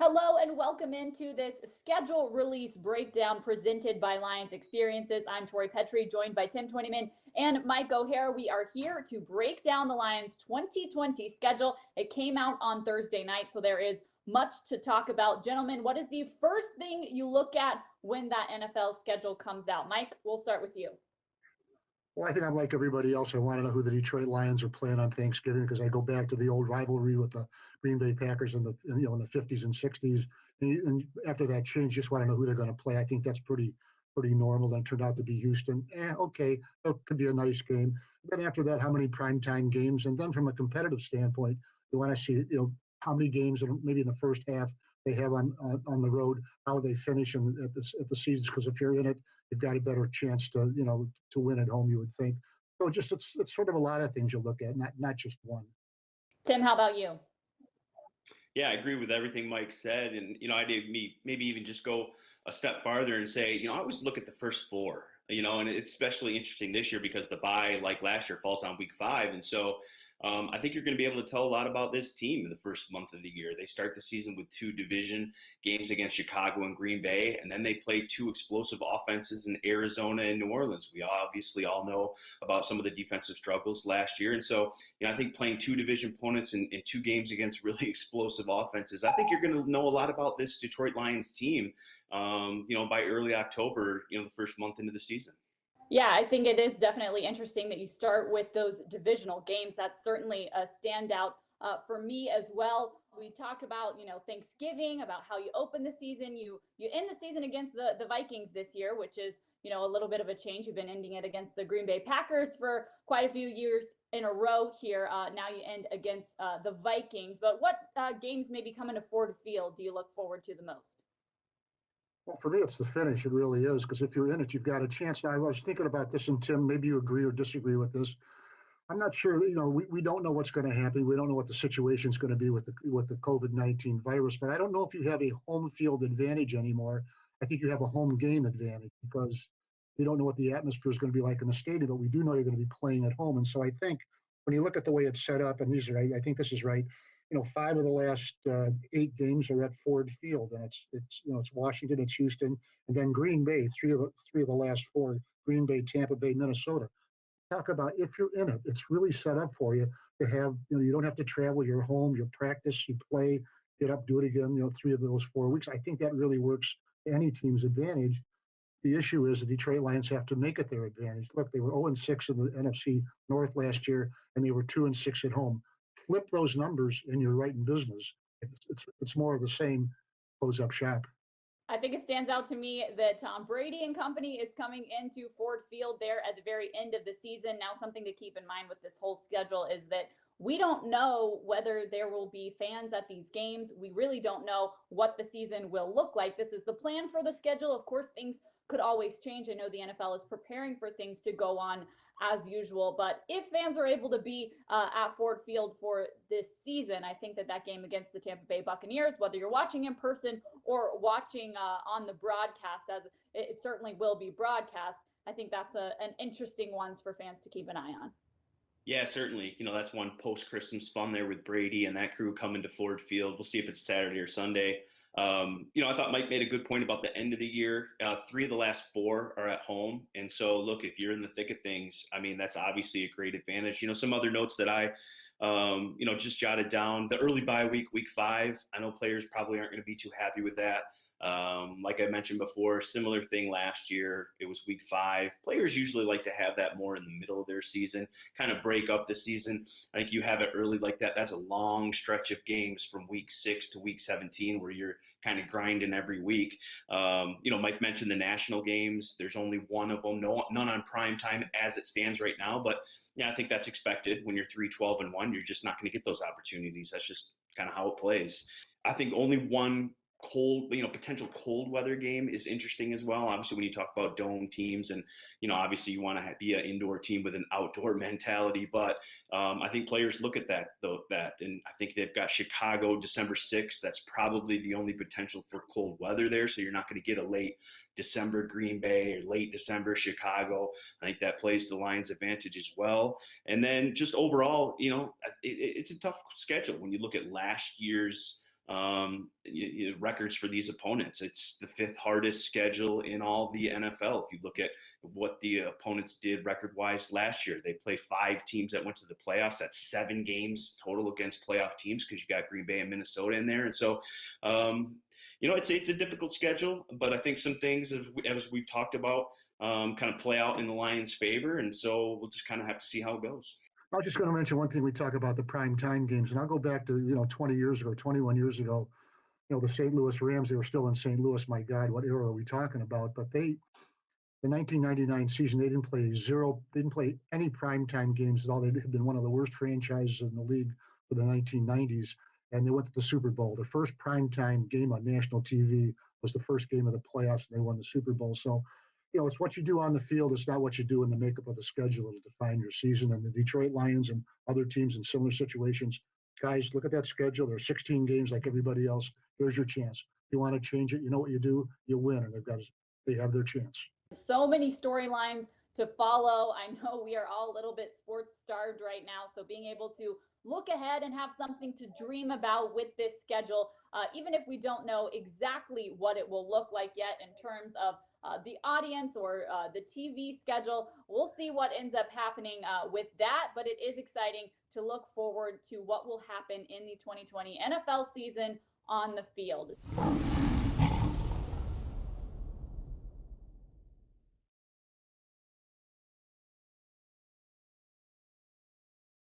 Hello and welcome into this schedule release breakdown presented by Lions Experiences. I'm Tori Petry, joined by Twentyman and Mike O'Hara. We are here to break down the Lions 2020 schedule. It came out on Thursday night, so there is much to talk about. Gentlemen, what is the first thing you look at when that NFL schedule comes out? Mike, we'll start with you. Well, I think I'm like everybody else. I want to know who the Detroit Lions are playing on Thanksgiving because I go back to the old rivalry with the Green Bay Packers in the 50s and 60s. And after that change, just want to know who they're going to play. I think that's pretty normal. Then it turned out to be Houston. Okay, that could be a nice game. Then after that, how many primetime games? And then from a competitive standpoint, you want to see how many games, and maybe in the first half they have on the road, how they finish at the seasons. Because if you're in it, you've got a better chance to win at home, you would think. So it's sort of a lot of things you look at, not just one. Tim, how about you? Yeah, I agree with everything Mike said. And, I did maybe even just go a step farther and say, I always look at the first four, and it's especially interesting this year because the bye, like last year, falls on week 5. And so I think you're going to be able to tell a lot about this team in the first month of the year. They start the season with 2 division games against Chicago and Green Bay, and then they play 2 explosive offenses in Arizona and New Orleans. We obviously all know about some of the defensive struggles last year. And so, I think playing 2 division opponents in 2 games against really explosive offenses, I think you're going to know a lot about this Detroit Lions team, by early October, the first month into the season. Yeah, I think it is definitely interesting that you start with those divisional games. That's certainly a standout for me as well. We talk about, Thanksgiving, about how you open the season. You end the season against the Vikings this year, which is, a little bit of a change. You've been ending it against the Green Bay Packers for quite a few years in a row here. Now you end against the Vikings. But what games maybe coming to Ford Field do you look forward to the most? Well, for me, it's the finish. It really is, because if you're in it, you've got a chance. Now, I was thinking about this, and Tim, maybe you agree or disagree with this. I'm not sure. We don't know what's going to happen. We don't know what the situation is going to be with the COVID-19 virus. But I don't know if you have a home field advantage anymore. I think you have a home game advantage because we don't know what the atmosphere is going to be like in the stadium, but we do know you're going to be playing at home. And so I think when you look at the way it's set up, and I think this is right. 5 of the last 8 games are at Ford Field, and it's Washington, it's Houston, and then Green Bay. Three of the last 4: Green Bay, Tampa Bay, Minnesota. Talk about if you're in it, it's really set up for you to have. You don't have to travel. You're home. You practice. You play. Get up. Do it again. 3 of those 4 weeks. I think that really works to any team's advantage. The issue is the Detroit Lions have to make it their advantage. Look, they were 0-6 in the NFC North last year, and they were 2-6 at home. Flip those numbers and you're right in business. It's more of the same. Close up shop. I think it stands out to me that Tom Brady and company is coming into Ford Field there at the very end of the season. Now, something to keep in mind with this whole schedule is that we don't know whether there will be fans at these games. We really don't know what the season will look like. This is the plan for the schedule. Of course, things could always change. I know the NFL is preparing for things to go on as usual, but if fans are able to be at Ford Field for this season, I think that game against the Tampa Bay Buccaneers, whether you're watching in person or watching on the broadcast, as it certainly will be broadcast, I think that's an interesting one for fans to keep an eye on. Yeah, certainly. That's one post-Christmas fun there with Brady and that crew coming to Ford Field. We'll see if it's Saturday or Sunday. I thought Mike made a good point about the end of the year. 3 of the last 4 are at home. And so, look, if you're in the thick of things, that's obviously a great advantage. Some other notes that I, just jotted down. The early bye week, week 5, I know players probably aren't going to be too happy with that. Like I mentioned before, similar thing last year. It was week 5. Players usually like to have that more in the middle of their season, kind of break up the season. I think you have it early like that. That's a long stretch of games from week 6 to week 17 where you're kind of grinding every week. Mike mentioned the national games. There's only one of them, none on prime time as it stands right now. But yeah, I think that's expected. When you're 3-12-1, you're just not going to get those opportunities. That's just kind of how it plays. I think only one potential cold weather game is interesting as well. Obviously, when you talk about dome teams and, obviously you want to be an indoor team with an outdoor mentality, but I think players look at that, and I think they've got Chicago December 6th. That's probably the only potential for cold weather there. So you're not going to get a late December Green Bay or late December Chicago. I think that plays to the Lions' advantage as well. And then just overall, it's a tough schedule when you look at last year's records for these opponents. It's the 5th hardest schedule in all the NFL. If you look at what the opponents did record-wise last year, they played 5 teams that went to the playoffs. That's 7 games total against playoff teams because you got Green Bay and Minnesota in there. And so, it's a difficult schedule, but I think some things, as we've talked about, kind of play out in the Lions' favor. And so we'll just kind of have to see how it goes. I was just going to mention one thing. We talk about the prime time games, and I'll go back to 20 years ago, 21 years ago. The St. Louis Rams, they were still in St. Louis. My God, what era are we talking about? But the 1999 season, they didn't play any primetime games at all. They had been one of the worst franchises in the league for the 1990s, and they went to the Super Bowl. Their first primetime game on national TV was the first game of the playoffs, and they won the Super Bowl. So, it's what you do on the field. It's not what you do in the makeup of the schedule to define your season. And the Detroit Lions and other teams in similar situations, guys, look at that schedule. There are 16 games like everybody else. Here's your chance. If you want to change it, you know what you do? You win, and they have their chance. So many storylines to follow. I know we are all a little bit sports starved right now, so being able to look ahead and have something to dream about with this schedule, even if we don't know exactly what it will look like yet in terms of the audience or the TV schedule, we'll see what ends up happening with that. But it is exciting to look forward to what will happen in the 2020 NFL season on the field.